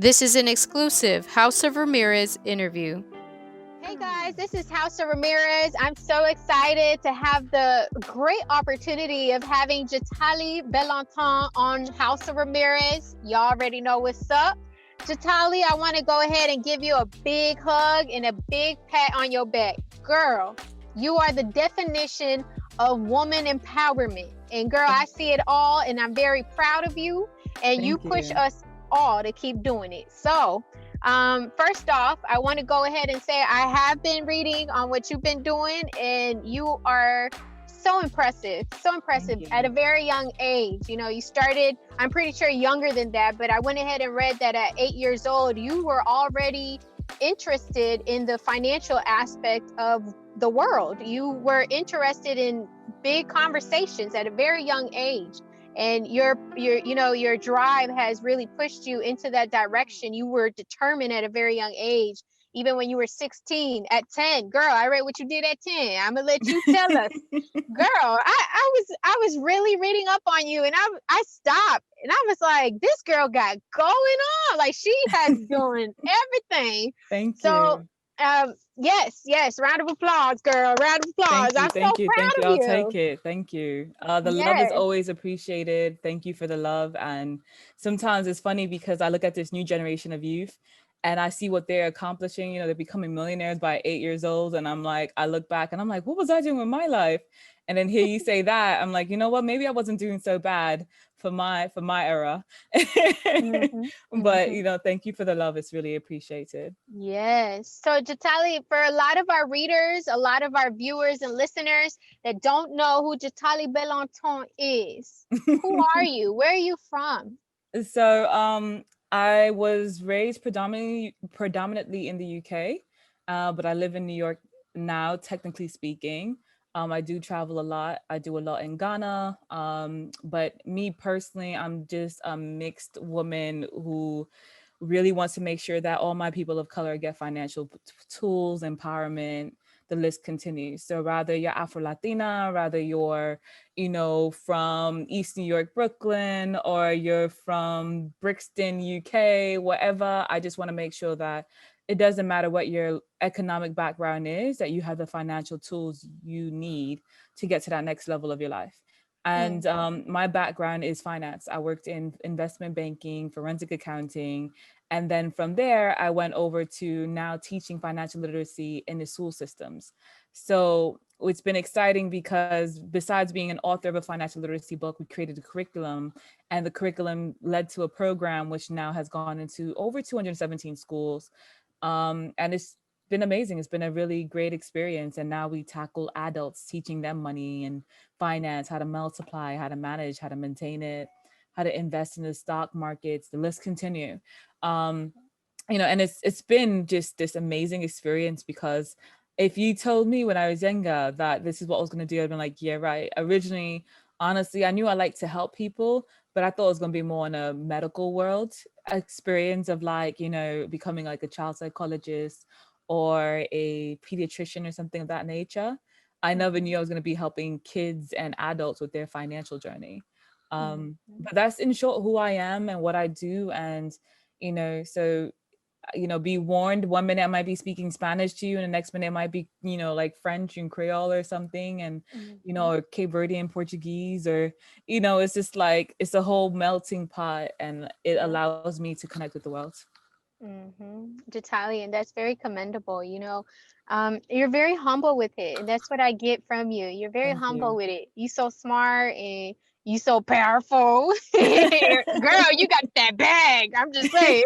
This is an exclusive House of Ramirez interview. Hey guys, this is H.O.R. Ramirez. I'm so excited to have the great opportunity of having Jatali BELLANTON on H.O.R. Ramirez. Y'all already know what's up. Jatali, I want to go ahead and give you a big hug and a big pat on your back. Girl, you are the definition of woman empowerment. And girl, I see it all and I'm very proud of you. And you push us all to keep doing it. So, first off, I want to go ahead and say I have been reading on what you've been doing, and you are so impressive at a very young age. You know, you started, I'm pretty sure younger than that, but I went ahead and read that at 8 years old, you were already interested in the financial aspect of the world. You were interested in big conversations at a very young age. And your drive has really pushed you into that direction. You were determined at a very young age, even when you were 16. At 10, girl, I read what you did at 10. I'm gonna let you tell us. Girl, I was really reading up on you, and I stopped and I was like, this girl got going on, like she has doing everything. Thank you. Yes, round of applause, girl. Round of applause. I'm so proud of I'll you. take it. Thank you. The love is always appreciated. Thank you for the love. And sometimes it's funny because I look at this new generation of youth and I see what they're accomplishing. You know, they're becoming millionaires by 8 years old. And I'm like, I look back and I'm like, what was I doing with my life? And then here you say that, I'm like, you know what? Maybe I wasn't doing so bad for my era. But you know, thank you for the love. It's really appreciated. Yes. So Jatali, for a lot of our readers, a lot of our viewers and listeners that don't know who Jatali BELLANTON is, who are you? Where are you from? So I was raised predominantly in the UK, but I live in New York now, technically speaking. I do travel a lot. I do a lot in Ghana. But me personally, I'm just a mixed woman who really wants to make sure that all my people of color get financial tools, empowerment. The list continues. So rather you're Afro-Latina, rather you're, you know, from East New York, Brooklyn, or you're from Brixton, UK, whatever. I just want to make sure that it doesn't matter what your economic background is, that you have the financial tools you need to get to that next level of your life. And my background is finance. I worked in investment banking, forensic accounting. And then from there, I went over to now teaching financial literacy in the school systems. So it's been exciting because besides being an author of a financial literacy book, we created a curriculum, and the curriculum led to a program which now has gone into over 217 schools. And it's been amazing. It's been a really great experience. And now we tackle adults, teaching them money and finance, how to multiply, how to manage, how to maintain it, how to invest in the stock markets. The list continue. You know, and it's been just this amazing experience, because if you told me when I was younger that this is what I was going to do, I'd been like, yeah, right. Originally, honestly, I knew I like to help people, but I thought it was going to be more in a medical world experience of, like, you know, becoming like a child psychologist or a pediatrician or something of that nature. I never knew I was going to be helping kids and adults with their financial journey. But that's in short who I am and what I do. And, you know, so, you know, be warned, one minute I might be speaking Spanish to you and the next minute it might be, you know, like French and Creole or something, and you know, or Cape Verdean Portuguese, or, you know, it's just like, it's a whole melting pot, and it allows me to connect with the world. Jatali, and that's very commendable. You know, you're very humble with it, and that's what I get from you. You're very humble with it. You so smart and you so powerful. Girl, you got that bag. I'm just saying.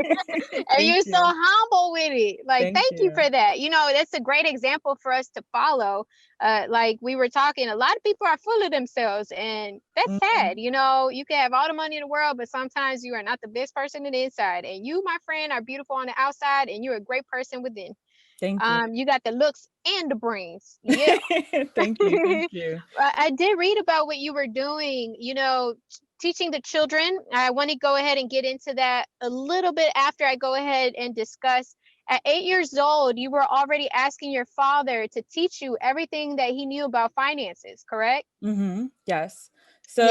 And you're so humble with it. Like, thank you for that. You know, that's a great example for us to follow. Like we were talking, a lot of people are full of themselves, and that's sad. You know, you can have all the money in the world, but sometimes you are not the best person on the inside. And you, my friend, are beautiful on the outside, and you're a great person within. Thank you. You got the looks and the brains. Yeah. Thank you. I did read about what you were doing, you know, teaching the children. I want to go ahead and get into that a little bit after I go ahead and discuss. At 8 years old, you were already asking your father to teach you everything that he knew about finances, correct? Yes. So,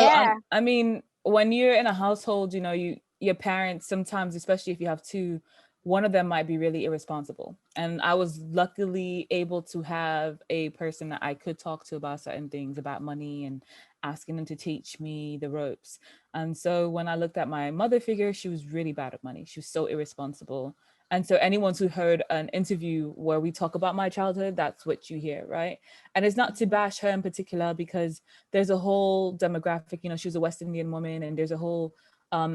I mean, when you're in a household, you know, your parents sometimes, especially if you have two, one of them might be really irresponsible. And I was luckily able to have a person that I could talk to about certain things about money and asking them to teach me the ropes. And so when I looked at my mother figure, she was really bad at money. She was so irresponsible. And so anyone who heard an interview where we talk about my childhood, that's what you hear, right? And it's not to bash her in particular, because there's a whole demographic, you know, she was a West Indian woman, and there's a whole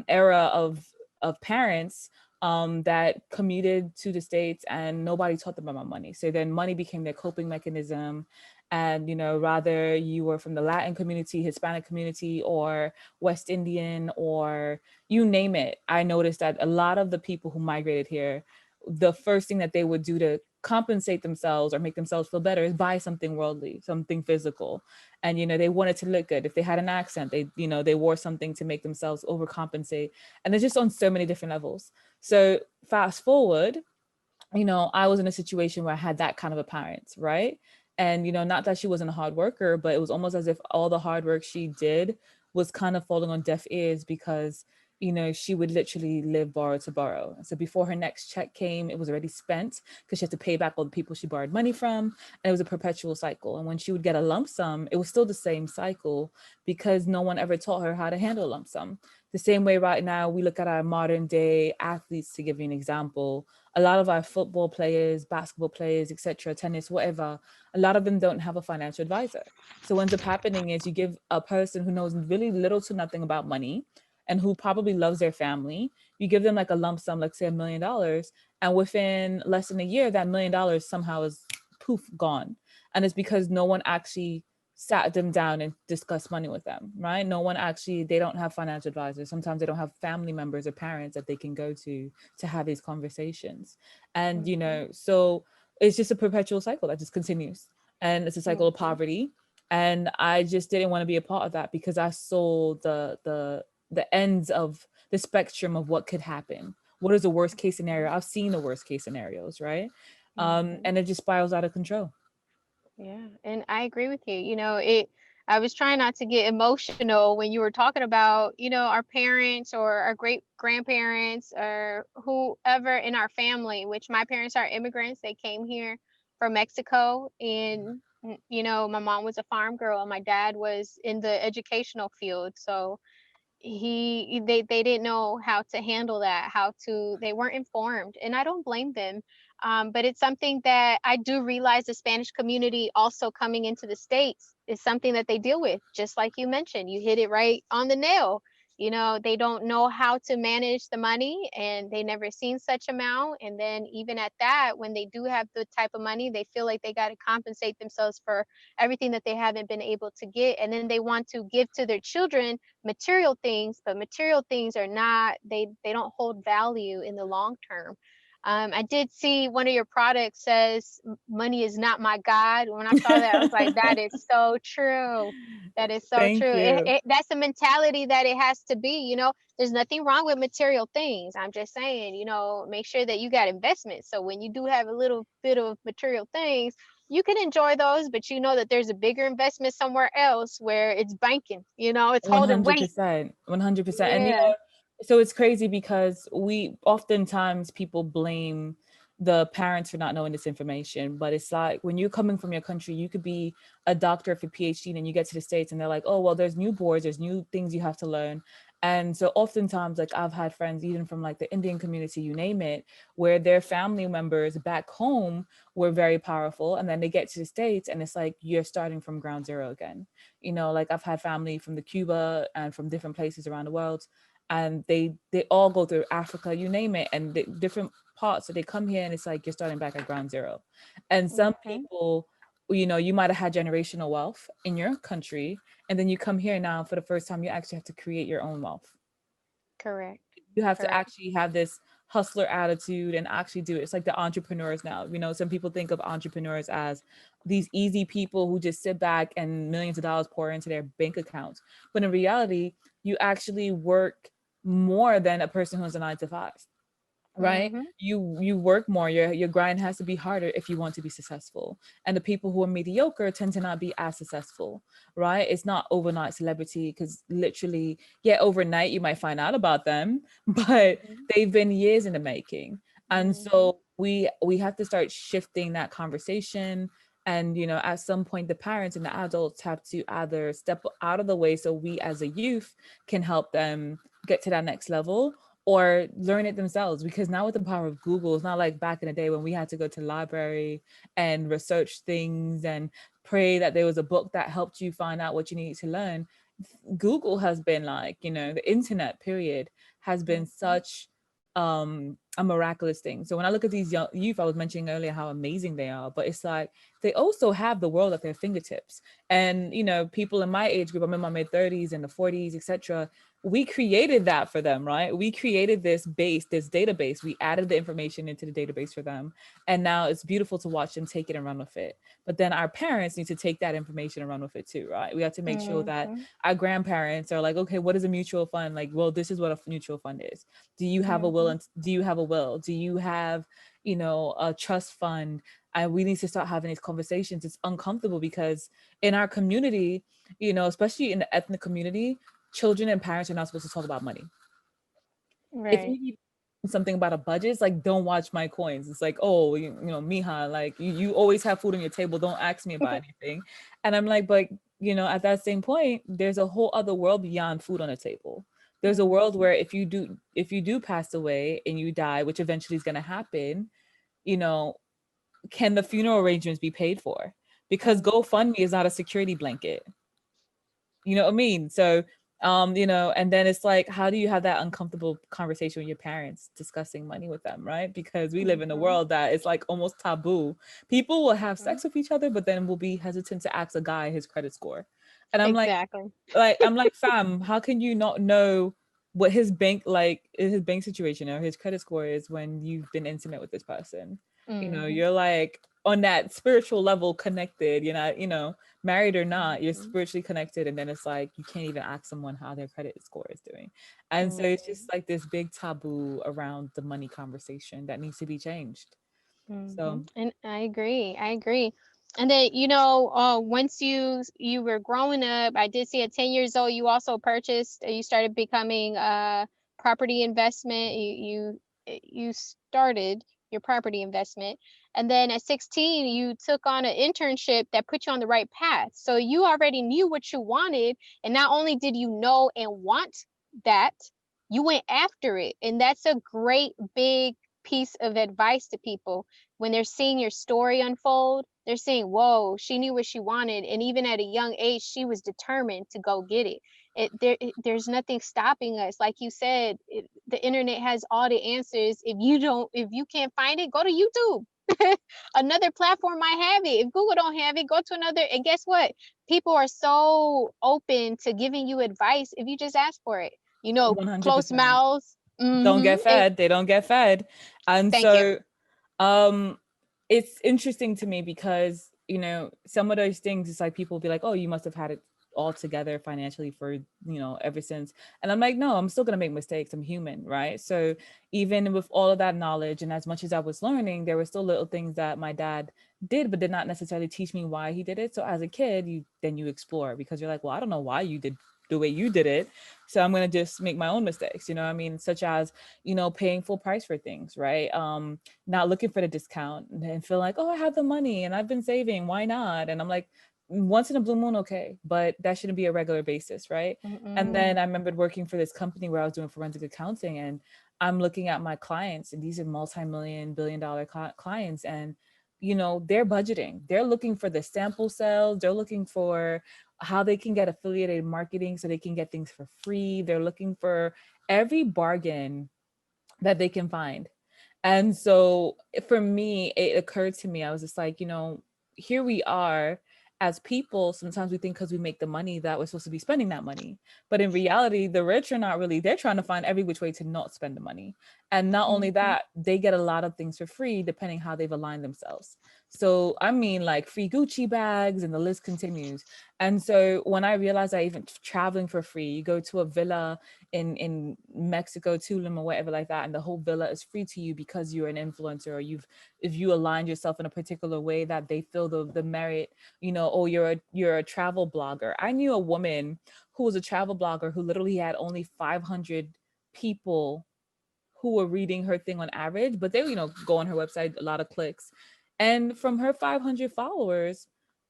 era of parents that commuted to the States and nobody taught them about money. So then money became their coping mechanism. And, you know, rather you were from the Latin community, Hispanic community, or West Indian, or you name it. I noticed that a lot of the people who migrated here, the first thing that they would do to compensate themselves or make themselves feel better is buy something worldly, something physical. And, you know, they wanted to look good. If they had an accent, they, you know, they wore something to make themselves overcompensate. And it's just on so many different levels. So fast forward, you know, I was in a situation where I had that kind of a parent, right? And, you know, not that she wasn't a hard worker, but it was almost as if all the hard work she did was kind of falling on deaf ears, because, you know, she would literally live borrow to borrow. So before her next check came, it was already spent because she had to pay back all the people she borrowed money from. And it was a perpetual cycle. And when she would get a lump sum, it was still the same cycle, because no one ever taught her how to handle a lump sum. The same way right now, we look at our modern day athletes, to give you an example. A lot of our football players, basketball players, etc., tennis, whatever, a lot of them don't have a financial advisor. So what ends up happening is you give a person who knows really little to nothing about money and who probably loves their family, you give them like a lump sum, like say $1 million, and within less than a year, that $1 million somehow is poof, gone. And it's because no one actually sat them down and discussed money with them, right? No one actually, they don't have financial advisors. Sometimes they don't have family members or parents that they can go to have these conversations. And, you know, so it's just a perpetual cycle that just continues. And it's a cycle of poverty. And I just didn't want to be a part of that, because I saw the ends of the spectrum of what could happen. What is the worst case scenario? I've seen the worst case scenarios, right? And it just spirals out of control. Yeah, and I agree with you. You know, I was trying not to get emotional when you were talking about, you know, our parents or our great grandparents or whoever in our family, which my parents are immigrants. They came here from Mexico, and you know, my mom was a farm girl and my dad was in the educational field. So they didn't know how to handle that, how to, they weren't informed, and I don't blame them. But it's something that I do realize the Spanish community also coming into the States is something that they deal with, just like you mentioned. You hit it right on the nail. You know, they don't know how to manage the money, and they never seen such amount. And then even at that, when they do have the type of money, they feel like they got to compensate themselves for everything that they haven't been able to get. And then they want to give to their children material things, but material things are not, they don't hold value in the long term. I did see one of your products says money is not my God. When I saw that, I was like, that is so true. That is so Thank true. you. That's a mentality that it has to be. You know, there's nothing wrong with material things. I'm just saying, you know, make sure that you got investments. So when you do have a little bit of material things, you can enjoy those, but you know that there's a bigger investment somewhere else where it's banking, you know, it's holding weight. 100%, 100%. And you Yeah. know, so it's crazy because we oftentimes people blame the parents for not knowing this information, but it's like when you're coming from your country, you could be a doctor for PhD and you get to the States and they're like, oh, well, there's new boards, there's new things you have to learn. And so oftentimes, like I've had friends, even from like the Indian community, you name it, where their family members back home were very powerful. And then they get to the States and it's like, you're starting from ground zero again. You know, like I've had family from the Cuba and from different places around the world, and they all go through Africa, you name it, and the different parts. So they come here and it's like you're starting back at ground zero. And some Hmm. people, you know, you might have had generational wealth in your country, and then you come here now for the first time, you actually have to create your own wealth. Correct. You have to Correct. actually have this hustler attitude and actually do it. It's like the entrepreneurs now. You know, some people think of entrepreneurs as these easy people who just sit back and millions of dollars pour into their bank accounts. But in reality, you actually work more than a person who's a 9 to 5. right? You work more, your grind has to be harder if you want to be successful. And the people who are mediocre tend to not be as successful, right? It's not overnight celebrity, because literally, yeah, overnight you might find out about them, but they've been years in the making. And so we have to start shifting that conversation. And at some point the parents and the adults have to either step out of the way so we as a youth can help them get to that next level, or learn it themselves. Because now with the power of Google, it's not like back in the day when we had to go to the library and research things and pray that there was a book that helped you find out what you needed to learn. Google has been like, the internet period has been such a miraculous thing. So when I look at these young youth, I was mentioning earlier how amazing they are, but it's like they also have the world at their fingertips. And people in my age group, I'm in my mid-30s and the 40s, etc., we created that for them, right? We created this base, this database. We added the information into the database for them. And now it's beautiful to watch them take it and run with it. But then our parents need to take that information and run with it too, right? We have to make sure that our grandparents are like, okay, what is a mutual fund? Like, well, this is what a mutual fund is. Do you have a will? And do you have a will? Do you have, a trust fund? We need to start having these conversations. It's uncomfortable because in our community, especially in the ethnic community, children and parents are not supposed to talk about money. If you need something about a budget, it's like, don't watch my coins. It's like, oh, mija, like you always have food on your table. Don't ask me about anything. And I'm like, but at that same point, there's a whole other world beyond food on the table. There's a world where if you do pass away and you die, which eventually is going to happen, can the funeral arrangements be paid for? Because GoFundMe is not a security blanket. You know what I mean? So, and then it's like, how do you have that uncomfortable conversation with your parents discussing money with them, right? Because we live in a world that is like almost taboo. People will have sex with each other, but then will be hesitant to ask a guy his credit score. And I'm like, fam, how can you not know what his bank situation or his credit score is when you've been intimate with this person? You're like on that spiritual level connected, married or not, you're spiritually connected. And then it's like, you can't even ask someone how their credit score is doing. And so it's just like this big taboo around the money conversation that needs to be changed. So, and I agree. And then, once you were growing up, I did see at 10 years old, you also you started becoming property investment. You started your property investment. And then at 16, you took on an internship that put you on the right path. So you already knew what you wanted. And not only did you know and want that, you went after it. And that's a great big piece of advice to people when they're seeing your story unfold. They're saying, whoa, she knew what she wanted. And even at a young age, she was determined to go get it. There's nothing stopping us. Like you said, the internet has all the answers. If you can't find it, go to YouTube. Another platform might have it. If Google don't have it, go to another. And guess what? People are so open to giving you advice if you just ask for it. 100%. Close mouths. Don't get fed. They don't get fed. And so, it's interesting to me because, some of those things, it's like people will be like, oh, you must have had it all together financially for, ever since. And I'm like, no, I'm still going to make mistakes. I'm human, right? So even with all of that knowledge and as much as I was learning, there were still little things that my dad did, but did not necessarily teach me why he did it. So as a kid, you explore because you're like, well, I don't know why you did the way you did it. So I'm going to just make my own mistakes, such as, paying full price for things, right? Not looking for the discount and feel like, oh, I have the money and I've been saving. Why not? And I'm like, once in a blue moon, okay, but that shouldn't be a regular basis, right? And then I remembered working for this company where I was doing forensic accounting, and I'm looking at my clients, and these are multi-million, billion-dollar clients, and they're budgeting. They're looking for the sample sales. They're looking for how they can get affiliated marketing so they can get things for free. They're looking for every bargain that they can find. And so for me, it occurred to me, I was just like, here we are as people. Sometimes we think because we make the money that we're supposed to be spending that money. But in reality, the rich are not really, they're trying to find every which way to not spend the money. And not only that, they get a lot of things for free, depending how they've aligned themselves. So I mean, like free Gucci bags, and the list continues. And so when I realized that even traveling for free, you go to a villa in Mexico, Tulum or whatever like that, and the whole villa is free to you because you're an influencer, or if you aligned yourself in a particular way that they feel the merit, you know, oh, you're a travel blogger. I knew a woman who was a travel blogger who literally had only 500 people who were reading her thing on average, but they, you know, go on her website, a lot of clicks. And from her 500 followers,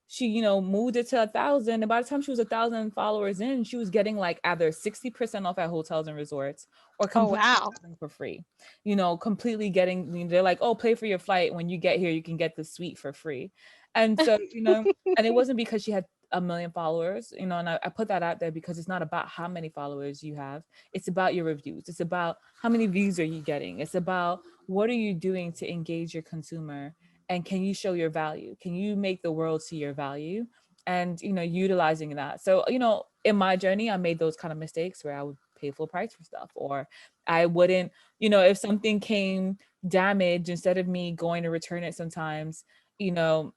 she, you know, moved it to 1,000. And by the time she was 1,000 followers in, she was getting like either 60% off at hotels and resorts, or Oh, completely wow. traveling for free. You know, completely getting, you know, they're like, oh, pay for your flight. When you get here, you can get the suite for free. And so, you know, and it wasn't because she had a million followers, you know, and I put that out there because it's not about how many followers you have. It's about your reviews. It's about how many views are you getting. It's about what are you doing to engage your consumer, and can you show your value? Can you make the world see your value? And, you know, utilizing that. So, you know, in my journey, I made those kind of mistakes where I would pay full price for stuff, or I wouldn't, you know, if something came damaged, instead of me going to return it sometimes, you know,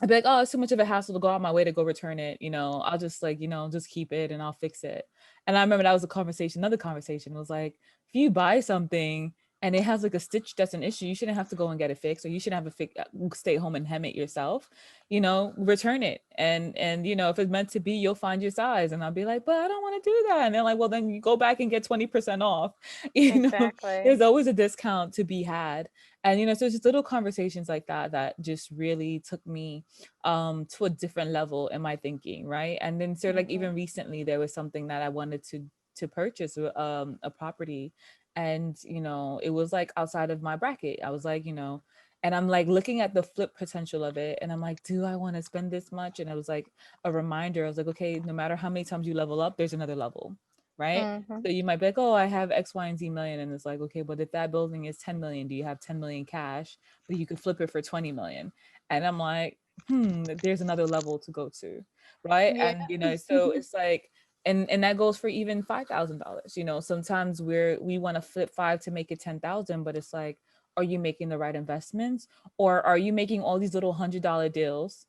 I'd be like, oh, it's too much of a hassle to go out my way to go return it. You know, I'll just like, you know, just keep it and I'll fix it. And I remember that was a conversation. Another conversation was like, if you buy something and it has like a stitch that's an issue, you shouldn't have to go and get it fixed, or you shouldn't have to stay home and hem it yourself. You know, return it. And you know, if it's meant to be, you'll find your size. And I'll be like, but I don't want to do that. And they're like, well, then you go back and get 20% off. You know, Exactly. there's always a discount to be had. And you know, so it's just little conversations like that that just really took me to a different level in my thinking, right? And then so like Mhm. even recently there was something that I wanted to purchase, a property, and you know, it was like outside of my bracket. I was like, you know, and I'm like looking at the flip potential of it, and I'm like, do I want to spend this much? And it was like a reminder. I was like, okay, no matter how many times you level up, there's another level, right? Mhm. So you might be like, oh, I have X, Y, and Z million. And it's like, okay, but if that building is 10 million, do you have 10 million cash? But you could flip it for 20 million. And I'm like, there's another level to go to. Right. Yeah. And you know, so it's like, and that goes for even $5,000. You know, sometimes we want to flip five to make it 10,000, but it's like, are you making the right investments? Or are you making all these little $100 deals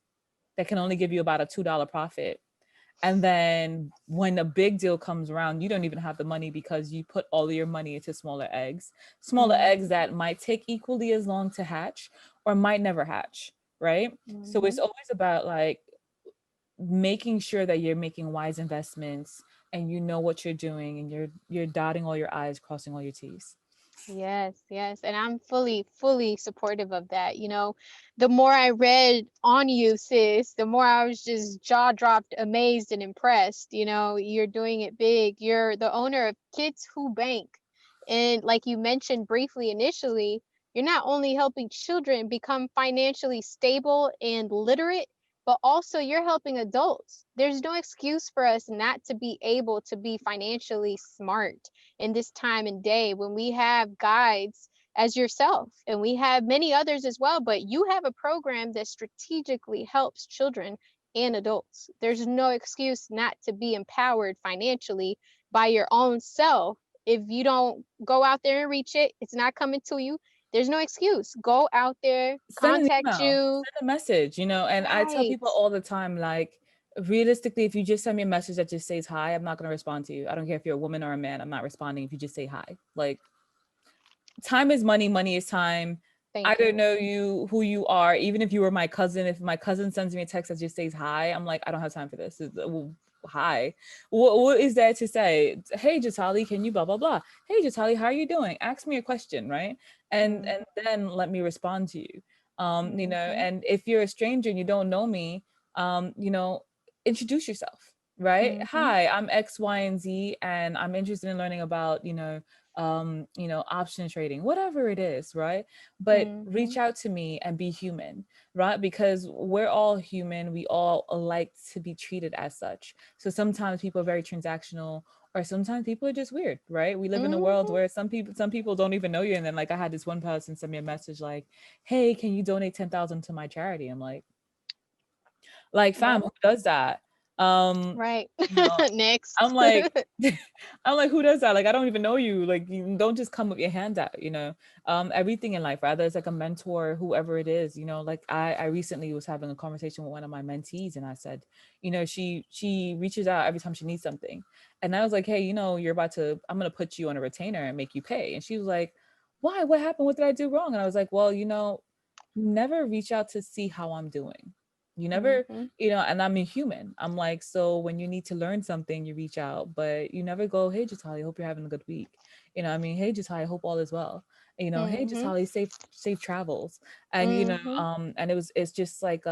that can only give you about a $2 profit? And then when a big deal comes around, you don't even have the money because you put all of your money into smaller Mhm. eggs that might take equally as long to hatch or might never hatch, right? So it's Mhm. always about like making sure that you're making wise investments and you know what you're doing, and you're dotting all your I's, crossing all your T's. Yes, yes. And I'm fully supportive of that. The more I read on you, sis, the more I was just jaw dropped, amazed, and impressed. You're doing it big. You're the owner of Kids Who Bank. And like you mentioned briefly initially, you're not only helping children become financially stable and literate, but also you're helping adults. There's no excuse for us not to be able to be financially smart in this time and day when we have guides as yourself, and we have many others as well, but you have a program that strategically helps children and adults. There's no excuse not to be empowered financially by your own self. If you don't go out there and reach it, it's not coming to you. There's no excuse. Go out there, Send an contact email, you. send a message, you know. And I tell Right. people all the time, like, realistically, if you just send me a message that just says hi, I'm not going to respond to you. I don't care if you're a woman or a man, I'm not responding if you just say hi. Like, time is money, money is time. I Thank don't you. know you, who you are. Even if you were my cousin, if my cousin sends me a text that just says hi, I'm like, I don't have time for this. Well, hi. What is there to say? Hey, Jatali, can you blah blah blah? Hey, Jatali, how are you doing? Ask me a question, right? And Mm-hmm. and then let me respond to you. You know, Mm-hmm. and if you're a stranger and you don't know me, you know, introduce yourself, right? Mm-hmm. Hi, I'm X, Y, and Z, and I'm interested in learning about, you know, option trading, whatever it is, right? But Mm-hmm. reach out to me and be human, right? Because we're all human. We all like to be treated as such. So sometimes people are very transactional, or sometimes people are just weird, right? We live in a world Mm-hmm. where some people don't even know you. And then like I had this one person send me a message like, hey, can you donate 10,000 to my charity? I'm like, fam, What? who does that? Right. You know, I'm Next. like, I'm like, who does that? Like, I don't even know you. Like, you don't just come with your hand out, you know. Everything in life, rather it's like a mentor, whoever it is, you know. Like I recently was having a conversation with one of my mentees, and I said, you know, she reaches out every time she needs something, and I was like, hey, you know, I'm gonna put you on a retainer and make you pay, and she was like, why? What happened? What did I do wrong? And I was like, well, you know, never reach out to see how I'm doing. You never, Hmm. you know, and I'm a human. I'm like, so when you need to learn something, you reach out, but you never go, hey, Jatali, hope you're having a good week. You know, I mean, hey, Jatali, hope all is well. You know, hey, Hmm. Jatali, safe travels. And, you know, Hmm. and it's just like,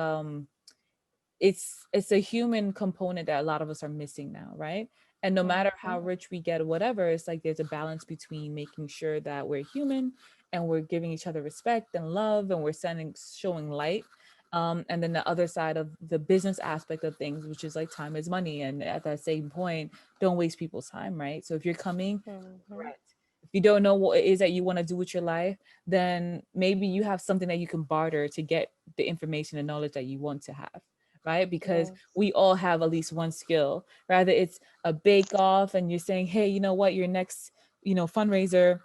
it's a human component that a lot of us are missing now, right? And no matter Hmm. how rich we get or whatever, it's like there's a balance between making sure that we're human and we're giving each other respect and love and we're showing light, and then the other side of the business aspect of things, which is like time is money, and at that same point, don't waste people's time, right? So if you're coming, Hmm. correct, if you don't know what it is that you want to do with your life, then maybe you have something that you can barter to get the information and knowledge that you want to have, right? Because Yes. we all have at least one skill. Rather it's a bake off and you're saying, hey, you know what, your next, you know, fundraiser,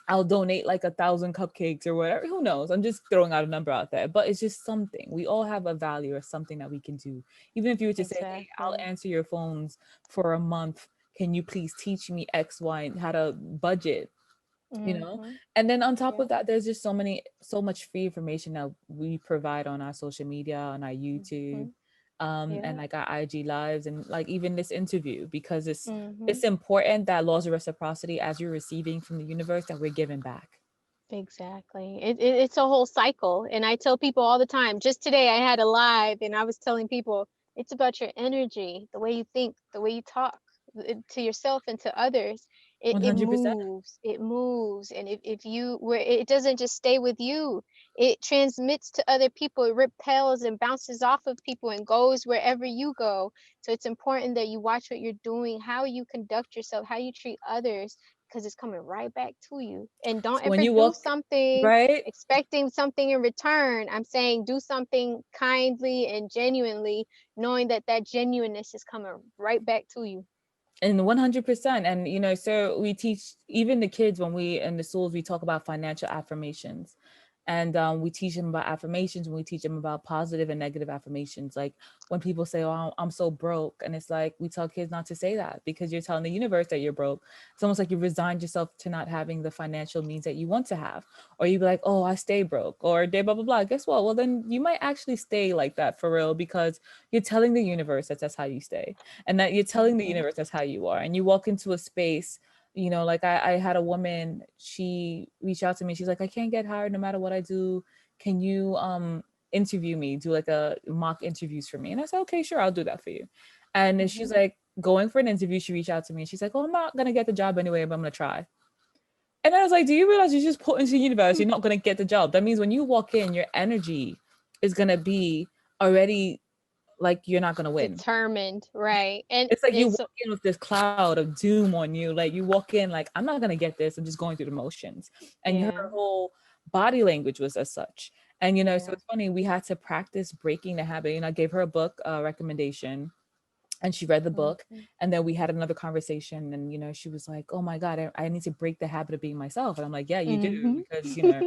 I'll donate like 1,000 cupcakes or whatever. Who knows? I'm just throwing out a number out there, but it's just something. We all have a value or something that we can do. Even if you were to say, hey, I'll Exactly. answer your phones for a month. Can you please teach me X, Y, and how to budget? You know, Hmm. and then on top Yeah. of that, there's just so much free information that we provide on our social media, on our YouTube, Hmm. Yeah. and like our IG lives, and like even this interview, because Hmm. it's important that laws of reciprocity, as you're receiving from the universe, that we're giving back. Exactly. It's a whole cycle. And I tell people all the time, just today I had a live and I was telling people it's about your energy, the way you think, the way you talk to yourself and to others. It 100%. moves, it moves. And if you where it doesn't just stay with you, it transmits to other people, it repels and bounces off of people and goes wherever you go. So it's important that you watch what you're doing, how you conduct yourself, how you treat others, because it's coming right back to you. And don't So when ever you do walk, something right, expecting something in return. I'm saying do something kindly and genuinely, knowing that that genuineness is coming right back to you. and 100%, and you know, so we teach even the kids when we in the schools, we talk about financial affirmations, and we teach them about affirmations, and we teach them about positive and negative affirmations. Like when people say, oh, I'm so broke, and it's like we tell kids not to say that, because you're telling the universe that you're broke. It's almost like you resigned yourself to not having the financial means that you want to have, or you be like, oh, I stay broke, or day blah blah blah. Guess what, well then you might actually stay like that for real, because you're telling the universe that that's how you stay, and that you're telling the Hmm. universe that's how you are. And you walk into a space, you know, like I had a woman, she reached out to me, she's like, I can't get hired no matter what I do, can you interview me, do like a mock interviews for me? And I said, okay, sure, I'll do that for you. And then Hmm. she's like, going for an interview, she reached out to me and she's like, oh, I'm not gonna get the job anyway, but I'm gonna try. And I was like, do you realize you just put into the universe you're not gonna get the job? That means when you walk in, your energy is gonna be already like you're not gonna win. Determined, right? And It's like you it's walk in with this cloud of doom on you. Like you walk in like, I'm not gonna get this. I'm just going through the motions. And her yeah, whole body language was as such. And you know, so yeah. it's funny, we had to practice breaking the habit. You know, I gave her a book recommendation, and she read the book, Hmm. and then we had another conversation, and you know, she was like, oh my God, I need to break the habit of being myself. And I'm like, yeah, you do, Hmm. because you know,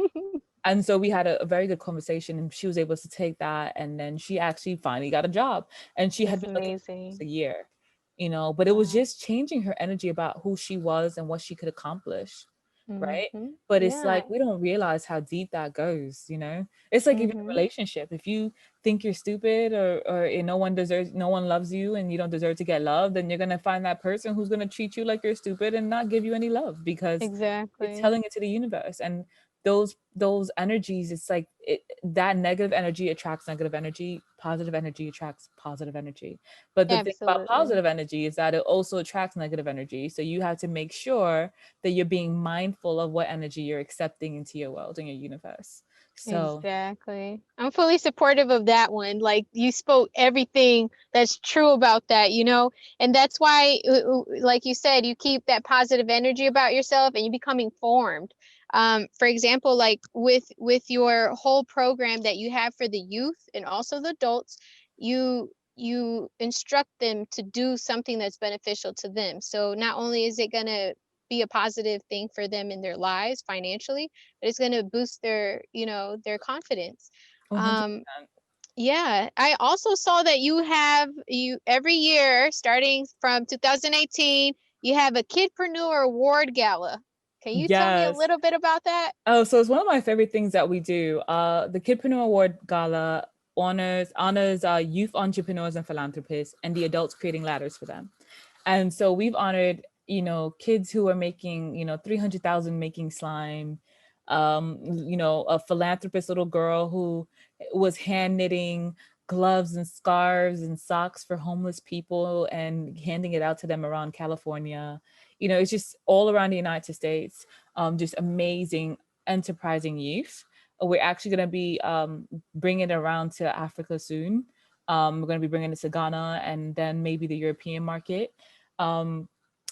and so we had a very good conversation, and she was able to take that, and then she actually finally got a job, and she had That's been looking for almost amazing. a year, you know, but it was Wow. just changing her energy about who she was and what she could accomplish, right? Hmm. But it's Yeah. like we don't realize how deep that goes, you know. It's like even a Hmm. relationship, if you think you're stupid, or no one deserves, no one loves you, and you don't deserve to get loved, then you're gonna find that person who's gonna treat you like you're stupid and not give you any love, because you're Exactly. telling it to the universe. And those energies, it's like that negative energy attracts negative energy, positive energy attracts positive energy. But the thing about Absolutely. positive energy is that it also attracts negative energy, so you have to make sure that you're being mindful of what energy you're accepting into your world and your universe. So Exactly. I'm fully supportive of that one. Like you spoke everything that's true about that, you know? And that's why like you said, you keep that positive energy about yourself and you become informed. For example, like with your whole program that you have for the youth and also the adults, you you instruct them to do something that's beneficial to them. So not only is it going to be a positive thing for them in their lives financially, but it's going to boost their, their confidence. 100%. Yeah, I also saw that you every year starting from 2018, you have a Kidpreneur Award Gala. Can you tell me a Yes. little bit about that? Oh, so it's one of my favorite things that we do. The Kidpreneur Award Gala honors youth entrepreneurs and philanthropists and the adults creating ladders for them. And so we've honored, kids who are making, 300,000 making slime. A philanthropist little girl who was hand knitting gloves and scarves and socks for homeless people and handing it out to them around California. It's just all around the United States. Just amazing, enterprising youth. We're actually going to be bringing it around to Africa soon. We're going to be bringing it to Ghana and then maybe the European market.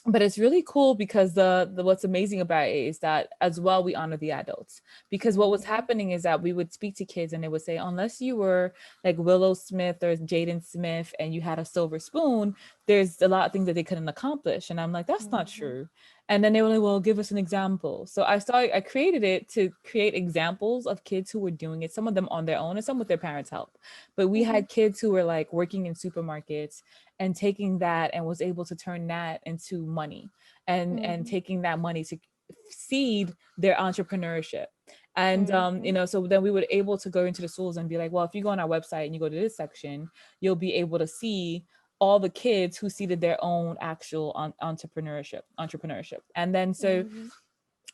But it's really cool because the what's amazing about it is that as well we honor the adults, because what was happening is that we would speak to kids and they would say, unless you were like Willow Smith or Jaden Smith and you had a silver spoon, there's a lot of things that they couldn't accomplish. And I'm like, that's not true. And then they were like, well, give us an example. So I created it to create examples of kids who were doing it, some of them on their own and some with their parents' help. But we had kids who were like working in supermarkets and taking that and was able to turn that into money and taking that money to seed their entrepreneurship. And so then we were able to go into the schools and be like, well, if you go on our website and you go to this section, you'll be able to see all the kids who seeded their own actual entrepreneurship. And then so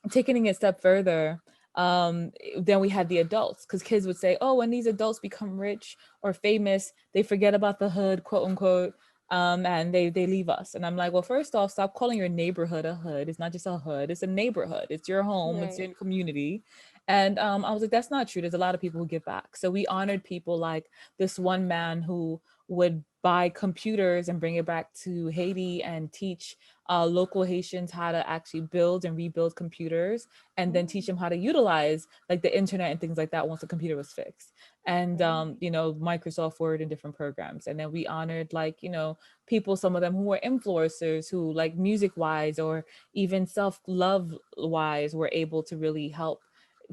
taking it a step further, then we had the adults, because kids would say, oh, when these adults become rich or famous, they forget about the hood, quote unquote, and they leave us. And I'm like, well, first off, stop calling your neighborhood a hood. It's not just a hood, it's a neighborhood, it's your home, it's your community. And I was like, that's not true. There's a lot of people who give back. So we honored people like this one man who would buy computers and bring it back to Haiti and teach local Haitians how to actually build and rebuild computers, and then teach them how to utilize like the internet and things like that once the computer was fixed. And Microsoft Word and different programs. And then we honored people, some of them who were influencers who like music wise or even self-love wise were able to really help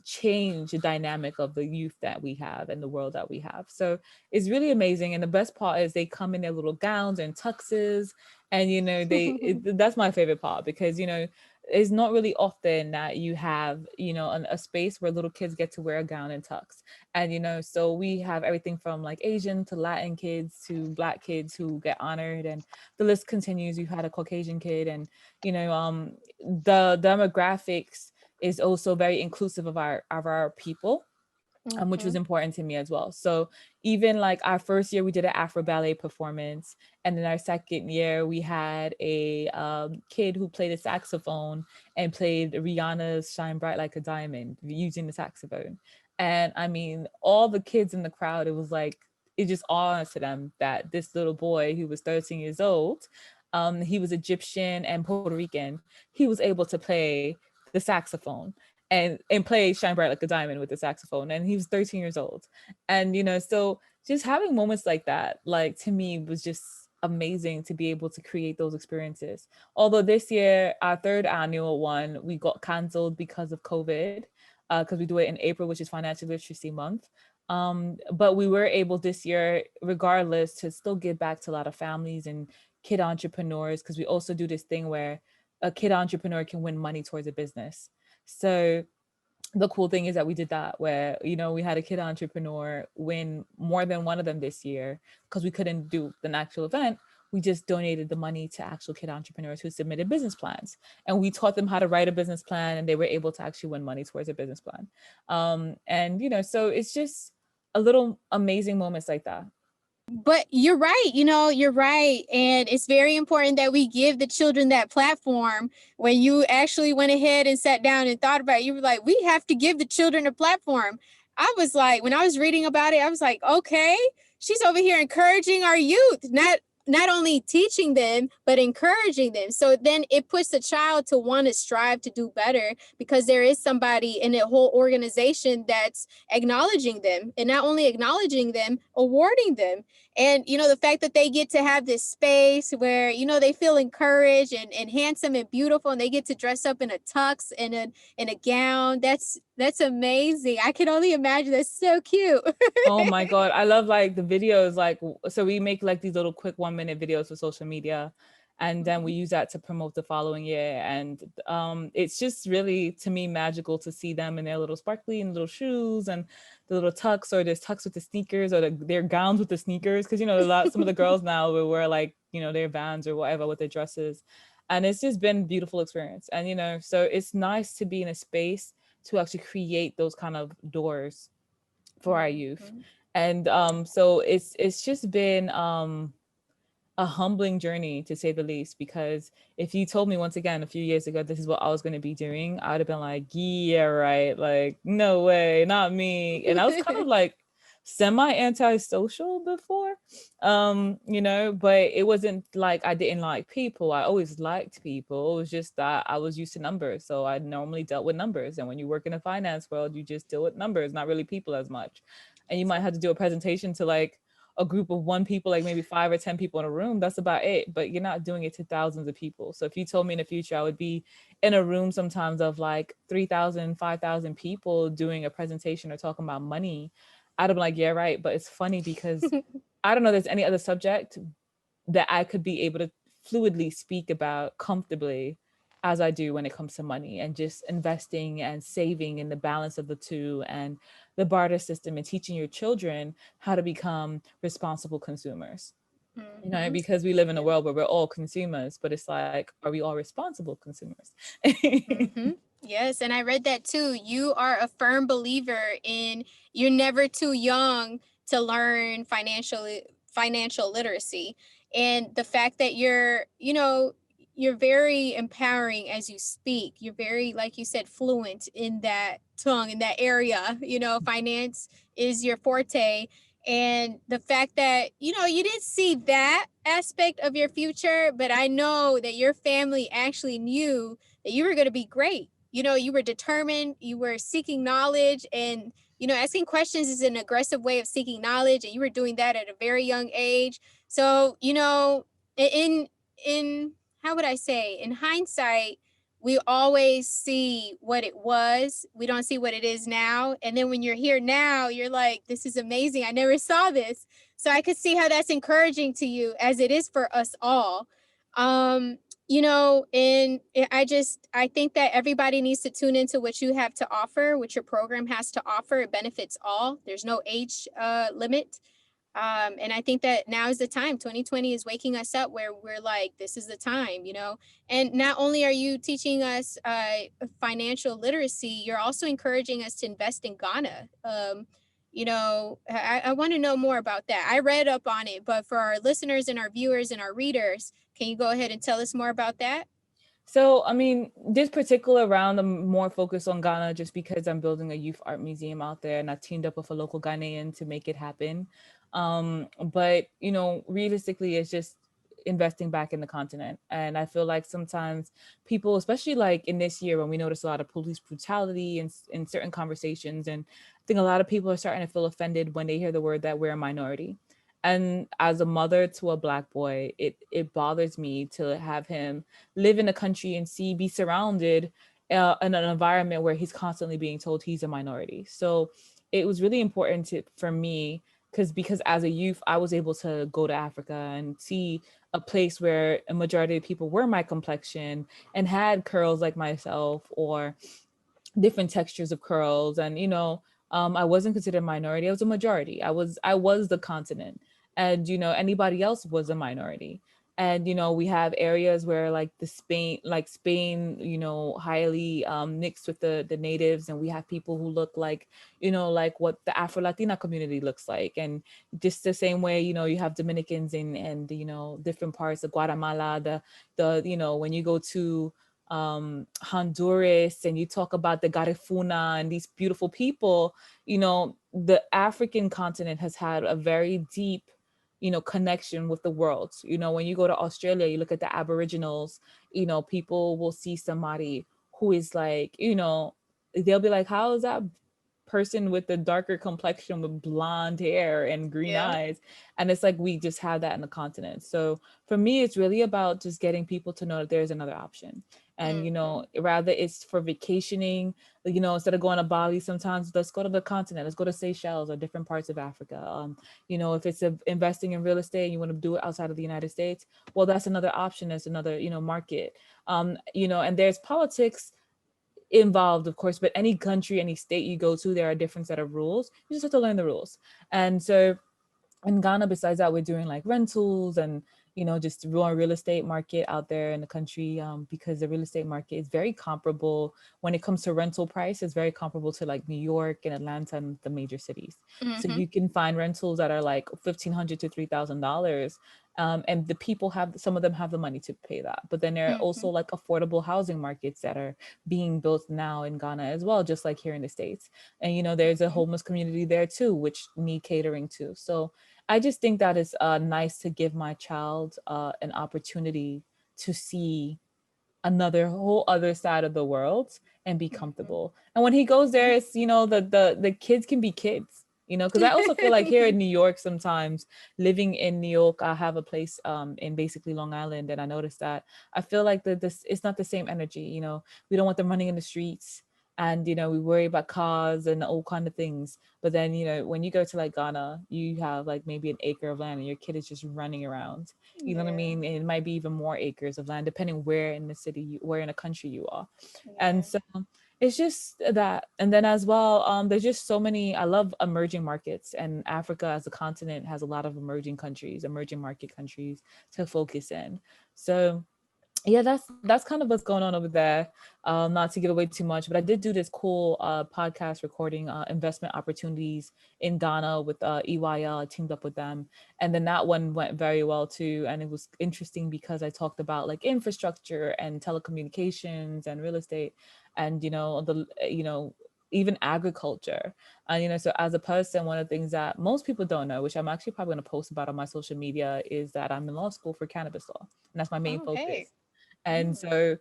change the dynamic of the youth that we have and the world that we have. So it's really amazing. And the best part is they come in their little gowns and tuxes, and that's my favorite part, because it's not really often that you have a space where little kids get to wear a gown and tux. And so we have everything from like Asian to Latin kids to Black kids who get honored, and the list continues. You had a Caucasian kid, and the demographics is also very inclusive of our people, which was important to me as well. So even like our first year, we did an Afro ballet performance. And then our second year, we had a kid who played a saxophone and played Rihanna's Shine Bright Like a Diamond using the saxophone. And I mean, all the kids in the crowd, it was like, it just awed to them that this little boy who was 13 years old, he was Egyptian and Puerto Rican, he was able to play the saxophone and play Shine Bright Like a Diamond with the saxophone. And he was 13 years old. And, so just having moments like that, like to me was just amazing to be able to create those experiences. Although this year, our third annual one, we got canceled because of COVID, because we do it in April, which is Financial Literacy Month. But we were able this year, regardless, to still give back to a lot of families and kid entrepreneurs, because we also do this thing where a kid entrepreneur can win money towards a business. So the cool thing is that we did that where, we had a kid entrepreneur win more than one of them this year, because we couldn't do the actual event. We just donated the money to actual kid entrepreneurs who submitted business plans. And we taught them how to write a business plan, and they were able to actually win money towards a business plan. So it's just a little amazing moments like that. But you're right, you're right. And it's very important that we give the children that platform. When you actually went ahead and sat down and thought about it, you were like, we have to give the children a platform. I was like, when I was reading about it, I was like, okay, she's over here encouraging our youth, not not only teaching them, but encouraging them. So then it puts the child to want to strive to do better because there is somebody in a whole organization that's acknowledging them, and not only acknowledging them, awarding them. And, the fact that they get to have this space where, they feel encouraged and handsome and beautiful, and they get to dress up in a tux and in a gown. That's amazing. I can only imagine. That's so cute. Oh my God. I love like the videos, like, so we make like these little quick 1 minute videos for social media, and then we use that to promote the following year. And it's just really, to me, magical to see them in their little sparkly and little shoes and the little tux, or this tux with the sneakers, or their gowns with the sneakers. Cause some of the girls now will wear like, their Vans or whatever with their dresses. And it's just been a beautiful experience. And, so it's nice to be in a space to actually create those kind of doors for our youth. And so it's just been a humbling journey, to say the least, because if you told me once again a few years ago this is what I was going to be doing, I would have been like, yeah, right, like, no way, not me. And I was kind of like semi antisocial before, but it wasn't like I didn't like people. I always liked people. It was just that I was used to numbers, so I normally dealt with numbers. And when you work in the finance world, you just deal with numbers, not really people as much. And you might have to do a presentation to like a group of 1 people, like maybe 5 or 10 people in a room. That's about it. But you're not doing it to thousands of people. So if you told me in the future I would be in a room sometimes of like 3,000, 5,000 people doing a presentation or talking about money, I'd have been like, yeah, right. But it's funny because I don't know there's any other subject that I could be able to fluidly speak about comfortably as I do when it comes to money, and just investing and saving, and the balance of the two, and the barter system, and teaching your children how to become responsible consumers. Because we live in a world where we're all consumers, but it's like, are we all responsible consumers? Yes, and I read that too. You are a firm believer in you're never too young to learn financial literacy. And the fact that you're very empowering as you speak. You're very, like you said, fluent in that tongue, in that area. Finance is your forte. And the fact that, you didn't see that aspect of your future, but I know that your family actually knew that you were going to be great. You were determined, you were seeking knowledge, and, asking questions is an aggressive way of seeking knowledge. And you were doing that at a very young age. So, in how would I say, in hindsight, we always see what it was. We don't see what it is now. And then when you're here now, you're like, this is amazing. I never saw this. So I could see how that's encouraging to you, as it is for us all. And I think that everybody needs to tune into what you have to offer, what your program has to offer. It benefits all. There's no age limit. And I think that now is the time. 2020 is waking us up where we're like, this is the time. And not only are you teaching us financial literacy, you're also encouraging us to invest in Ghana. I want to know more about that. I read up on it, but for our listeners and our viewers and our readers, can you go ahead and tell us more about that? So, I mean, this particular round, I'm more focused on Ghana just because I'm building a youth art museum out there, and I teamed up with a local Ghanaian to make it happen. But, realistically, it's just investing back in the continent. And I feel like sometimes people, especially like in this year when we notice a lot of police brutality in certain conversations, and I think a lot of people are starting to feel offended when they hear the word that we're a minority. And as a mother to a Black boy, it bothers me to have him live in a country and be surrounded in an environment where he's constantly being told he's a minority. So it was really important for me, because as a youth, I was able to go to Africa and see a place where a majority of people were my complexion and had curls like myself, or different textures of curls. And I wasn't considered a minority. I was a majority. I was the continent. And anybody else was a minority. And we have areas where like Spain, highly mixed with the natives, and we have people who look like like what the Afro Latina community looks like. And just the same way, you have Dominicans and different parts of Guatemala, the when you go to Honduras, and you talk about the Garifuna and these beautiful people, the African continent has had a very deep, connection with the world. When you go to Australia, you look at the Aboriginals, people will see somebody who is like, they'll be like, how is that person with the darker complexion with blonde hair and green Yeah. eyes? And it's like we just have that in the continent. So for me, it's really about just getting people to know that there's another option. And rather it's for vacationing, instead of going to Bali, sometimes let's go to the continent, let's go to Seychelles or different parts of Africa. If it's investing in real estate and you want to do it outside of the United States, well, that's another option. That's another market. And there's politics involved, of course, but any country, any state you go to, there are different set of rules. You just have to learn the rules. And so in Ghana, besides that, we're doing like rentals and just real estate market out there in the country, because the real estate market is very comparable when it comes to rental price. It's very comparable to like New York and Atlanta and the major cities. So you can find rentals that are like $1,500 to $3,000. And the people some of them have the money to pay that. But then there are also like affordable housing markets that are being built now in Ghana as well, just like here in the States. And there's a homeless community there too, which need catering to. So I just think that it's nice to give my child an opportunity to see another whole other side of the world and be comfortable. And when he goes there, it's the kids can be kids, because I also feel like here in New York, sometimes living in New York, I have a place in basically Long Island, and I noticed that I feel like this it's not the same energy. We don't want them running in the streets, and we worry about cars and all kind of things. But then when you go to like Ghana, you have like maybe an acre of land and your kid is just running around. You know what I mean? And it might be even more acres of land depending where in the city where in a country you are. And so it's just that. And then as well, there's just so many. I love emerging markets, and Africa as a continent has a lot of emerging market countries to focus in. So yeah, that's kind of what's going on over there. Not to give away too much, but I did do this cool podcast recording investment opportunities in Ghana with EYL. I teamed up with them, and then that one went very well too. And it was interesting because I talked about like infrastructure and telecommunications and real estate, and even agriculture. And so as a person, one of the things that most people don't know, which I'm actually probably going to post about on my social media, is that I'm in law school for cannabis law, and that's my main focus. And so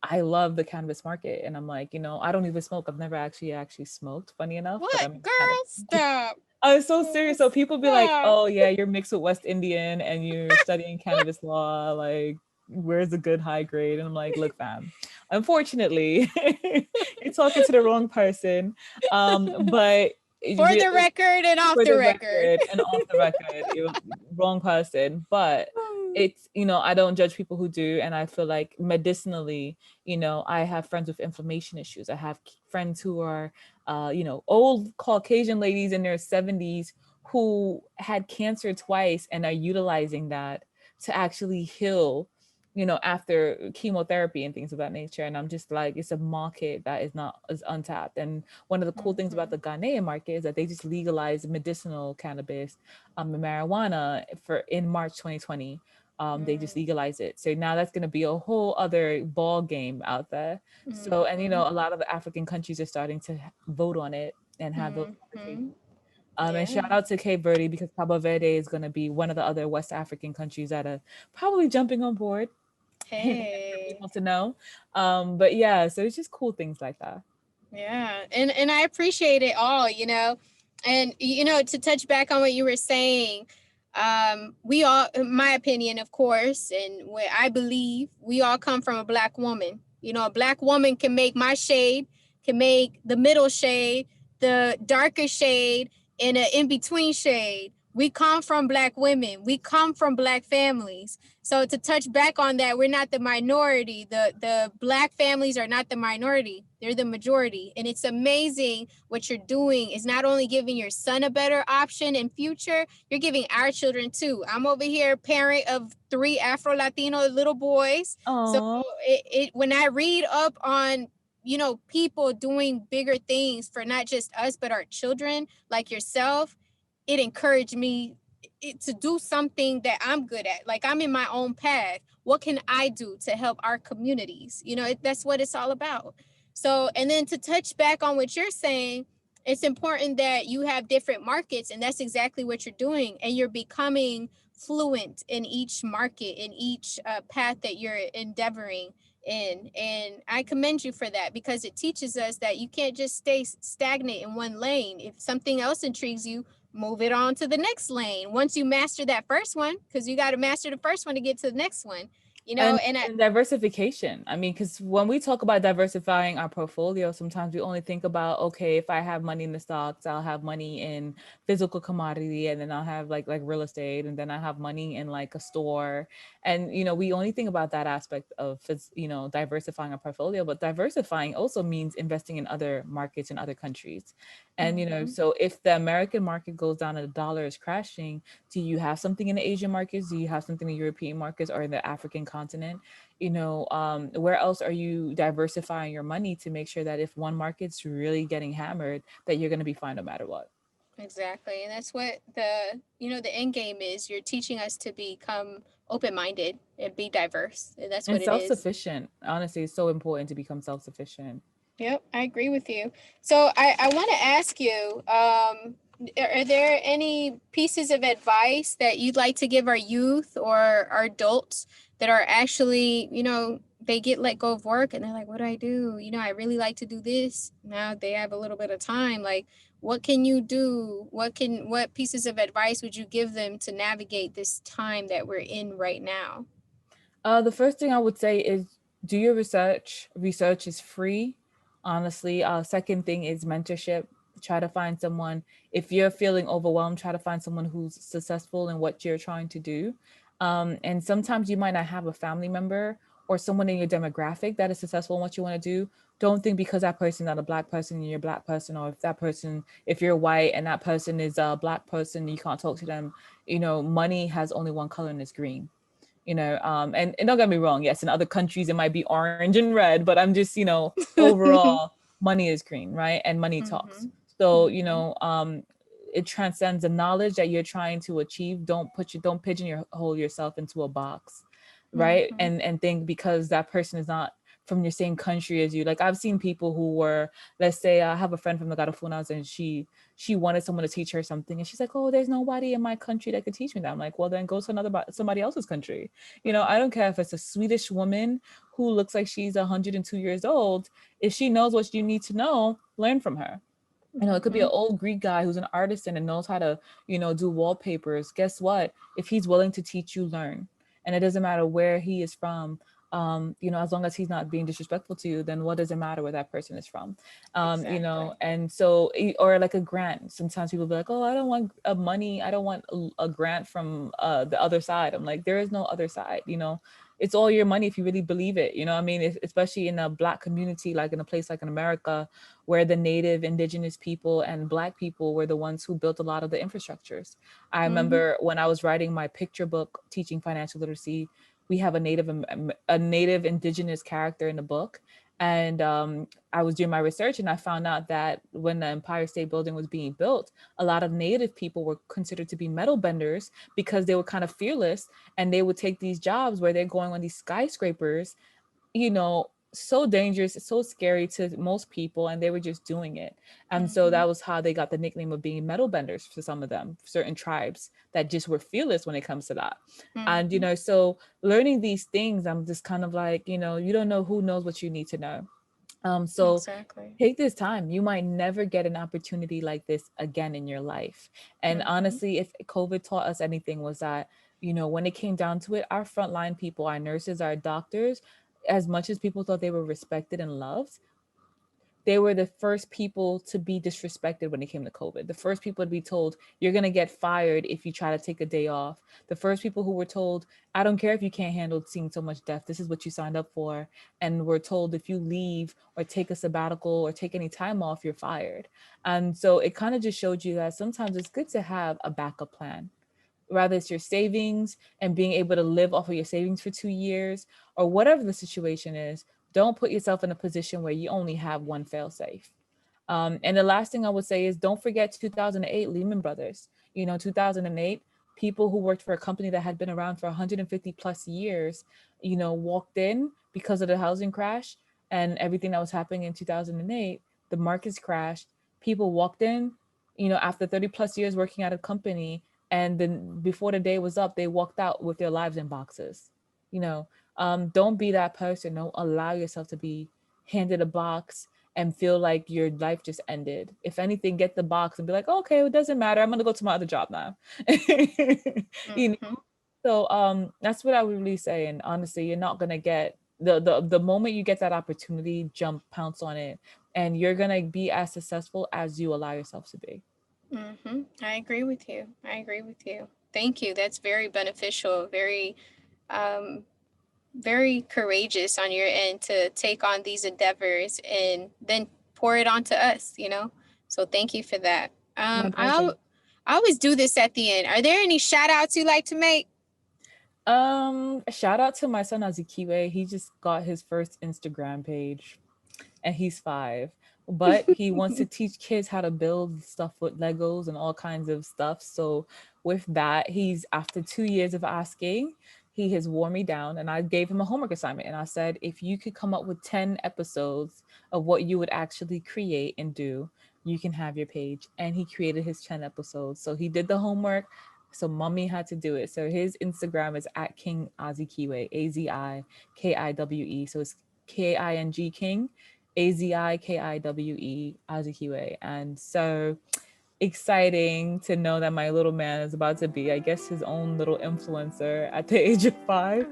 I love the cannabis market. And I'm like, I don't even smoke. I've never actually smoked, funny enough, but I'm What? Girl, kind of stop. I was so serious. So people be like, Stop. oh yeah, you're mixed with West Indian and you're studying cannabis law. Like, where's a good high grade? And I'm like, look, fam, unfortunately, you're talking to the wrong person. But For the record and off for the the record. and off the record, you're wrong person. But it's I don't judge people who do, and I feel like medicinally, I have friends with inflammation issues. I have friends who are old Caucasian ladies in their 70s who had cancer twice and are utilizing that to actually heal, after chemotherapy and things of that nature. And I'm just like, it's a market that is untapped. And one of the cool things about the Ghanaian market is that they just legalized medicinal cannabis, and marijuana in March 2020. They just legalized it. So now that's going to be a whole other ball game out there. So, and a lot of the African countries are starting to vote on it and have those conversations. And shout out to Cape Verde, because Cabo Verde is going to be one of the other West African countries that are probably jumping on board. For people to know. But yeah, so it's just cool things like that. Yeah. And I appreciate it all, And to touch back on what you were saying, we all, in my opinion, of course, and what I believe, we all come from a Black woman. A Black woman can make my shade, can make the middle shade, the darker shade, and an in-between shade. We come from Black women. We come from Black families. So to touch back on that, we're not the minority. The Black families are not the minority. They're the majority. And it's amazing what you're doing is not only giving your son a better option in future, you're giving our children too. I'm over here, parent of 3 Afro-Latino little boys. Aww. So when I read up on people doing bigger things for not just us, but our children like yourself, it encouraged me to do something that I'm good at. Like, I'm in my own path. What can I do to help our communities? That's what it's all about. So, and then to touch back on what you're saying, It's important that you have different markets, and that's exactly what you're doing, and you're becoming fluent in each market, in each path that you're endeavoring in. And I commend you for that, because it teaches us that you can't just stay stagnant in one lane. If something else intrigues you, move it on to the next lane once you master that first one, because you got to master the first one to get to the next one, you know. And, And and diversification. I mean, because when we talk about diversifying our portfolio, sometimes we only think about, okay, if I have money in the stocks, I'll have money in physical commodity, and then I'll have like real estate, and then I have money in like a store. And we only think about that aspect of diversifying our portfolio, but diversifying also means investing in other markets in other countries. And so if the American market goes down and the dollar is crashing, do you have something in the Asian markets? Do you have something in the European markets or in the African continent? Where else are you diversifying your money to make sure that if one market's really getting hammered, that you're going to be fine no matter what? exactly. And that's what the end game is. You're teaching us to become open-minded and be diverse. And that's And what it is. self-sufficient. Honestly, it's so important to become self-sufficient. Yep, I agree with you. So I want to ask you, are there any pieces of advice that you'd like to give our youth or our adults that are actually, they get let go of work and they're like, what do I do? I really like to do this. Now they have a little bit of time. Like, what can you do? What pieces of advice would you give them to navigate this time that we're in right now? The first thing I would say is do your research. Research is free, honestly. Second thing is mentorship. Try to find someone. If you're feeling overwhelmed, try to find someone who's successful in what you're trying to do. And sometimes you might not have a family member or someone in your demographic that is successful in what you want to do. Don't think because that person's not a black person and you're a black person, or if you're white and that person is a black person, you can't talk to them. Money has only one color and it's green. And don't get me wrong, yes, in other countries it might be orange and red, but I'm just, overall money is green, right? And money talks. Mm-hmm. So Mm-hmm. it transcends the knowledge that you're trying to achieve. Don't pigeonhole yourself into a box, right? Mm-hmm. And think because that person is not from your same country as you. Like I've seen people who were, let's say I have a friend from the Garafunas, and she wanted someone to teach her something, and she's like, oh, there's nobody in my country that could teach me that. I'm like, well, then go to somebody else's country. I don't care if it's a Swedish woman who looks like she's 102 years old. If she knows what you need to know, learn from her. It could be Mm-hmm. an old Greek guy who's an artisan and knows how to, do wallpapers. Guess what? If he's willing to teach you, learn. And it doesn't matter where he is from. As long as he's not being disrespectful to you, then what does it matter where that person is from? Exactly. And so, or like a grant. Sometimes people be like, oh, I don't want money. I don't want a grant from the other side. I'm like, there is no other side, it's all your money if you really believe it. I mean, especially in a Black community, like in a place like in America, where the native indigenous people and Black people were the ones who built a lot of the infrastructures. I Mm-hmm. remember when I was writing my picture book teaching financial literacy, we have a native indigenous character in the book. And I was doing my research and I found out that when the Empire State Building was being built, a lot of native people were considered to be metal benders because they were kind of fearless, and they would take these jobs where they're going on these skyscrapers, so dangerous, so scary to most people, and they were just doing it. And so Mm-hmm. that was how they got the nickname of being metal benders for some of them, certain tribes that just were fearless when it comes to that. And Mm-hmm. so learning these things, I'm just kind of like, you don't know who knows what you need to know. So Exactly. take this time. You might never get an opportunity like this again in your life. And Mm-hmm. honestly, if COVID taught us anything, was that, when it came down to it, our frontline people, our nurses, our doctors, as much as people thought they were respected and loved, they were the first people to be disrespected when it came to COVID. The first people to be told, you're going to get fired if you try to take a day off. The first people who were told, I don't care if you can't handle seeing so much death. This is what you signed up for. And we're told if you leave or take a sabbatical or take any time off, you're fired. And so it kind of just showed you that sometimes it's good to have a backup plan, rather it's your savings and being able to live off of your savings for 2 years, or whatever the situation is. Don't put yourself in a position where you only have one fail safe. And the last thing I would say is don't forget 2008 Lehman Brothers. 2008, people who worked for a company that had been around for 150 plus years, walked in because of the housing crash and everything that was happening in 2008. The markets crashed. people walked in, after 30 plus years working at a company, and then before the day was up, they walked out with their lives in boxes. You know, don't be that person. Don't allow yourself to be handed a box and feel like your life just ended. If anything, get the box and be like, okay, it doesn't matter. I'm gonna go to my other job now. you Mhm. So that's what I would really say. And honestly, you're not gonna get the moment you get that opportunity, jump, pounce on it, and you're gonna be as successful as you allow yourself to be. I agree with you. I agree with you. Thank you. That's very beneficial. Very, um, very courageous on your end to take on these endeavors and then pour it onto us, you know? So thank you for that. My pleasure. I always do this at the end. Are there any shout outs you like to make? Shout out to my son Azikiwe. He just got his first Instagram page and he's 5. But he wants to teach kids how to build stuff with Legos and all kinds of stuff. So with that, he's after 2 years of asking, he has worn me down, and I gave him a homework assignment. And I said, if you could come up with 10 episodes of what you would actually create and do, you can have your page. And he created his 10 episodes. So he did the homework. So mommy had to do it. So his Instagram is at King Azikiwe, Azikiwe. So it's King King, Azikiwe, Azikiwe. And so exciting to know that my little man is about to be, I guess, his own little influencer at the age of 5.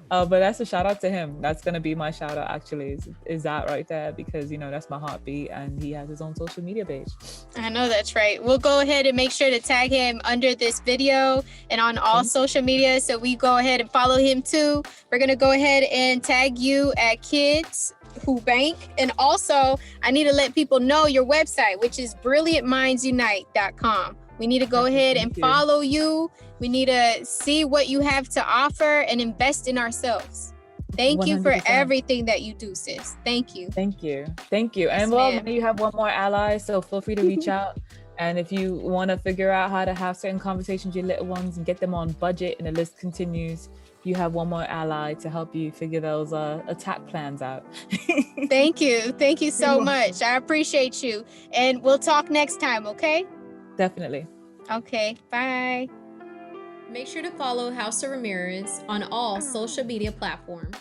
But that's a shout out to him. That's gonna be my shout out actually, is that right there, because that's my heartbeat, and he has his own social media page. I know that's right. We'll go ahead and make sure to tag him under this video and on all social media. So we go ahead and follow him too. We're going to go ahead and tag you at Kids Who Bank. And also, I need to let people know your website, which is brilliantmindsunite.com. We need to go ahead and follow you. We need to see what you have to offer and invest in ourselves. Thank you for 100%. everything that you do, sis. Thank you. Thank you. Thank you. Yes, And well, ma'am. you have one more ally, so feel free to reach out. And if you want to figure out how to have certain conversations with your little ones and get them on budget, and the list continues, you have one more ally to help you figure those attack plans out. Thank you. Thank you so much. I appreciate you. And we'll talk next time, okay? Definitely. Okay, bye. Make sure to follow House of Ramirez on all social media platforms.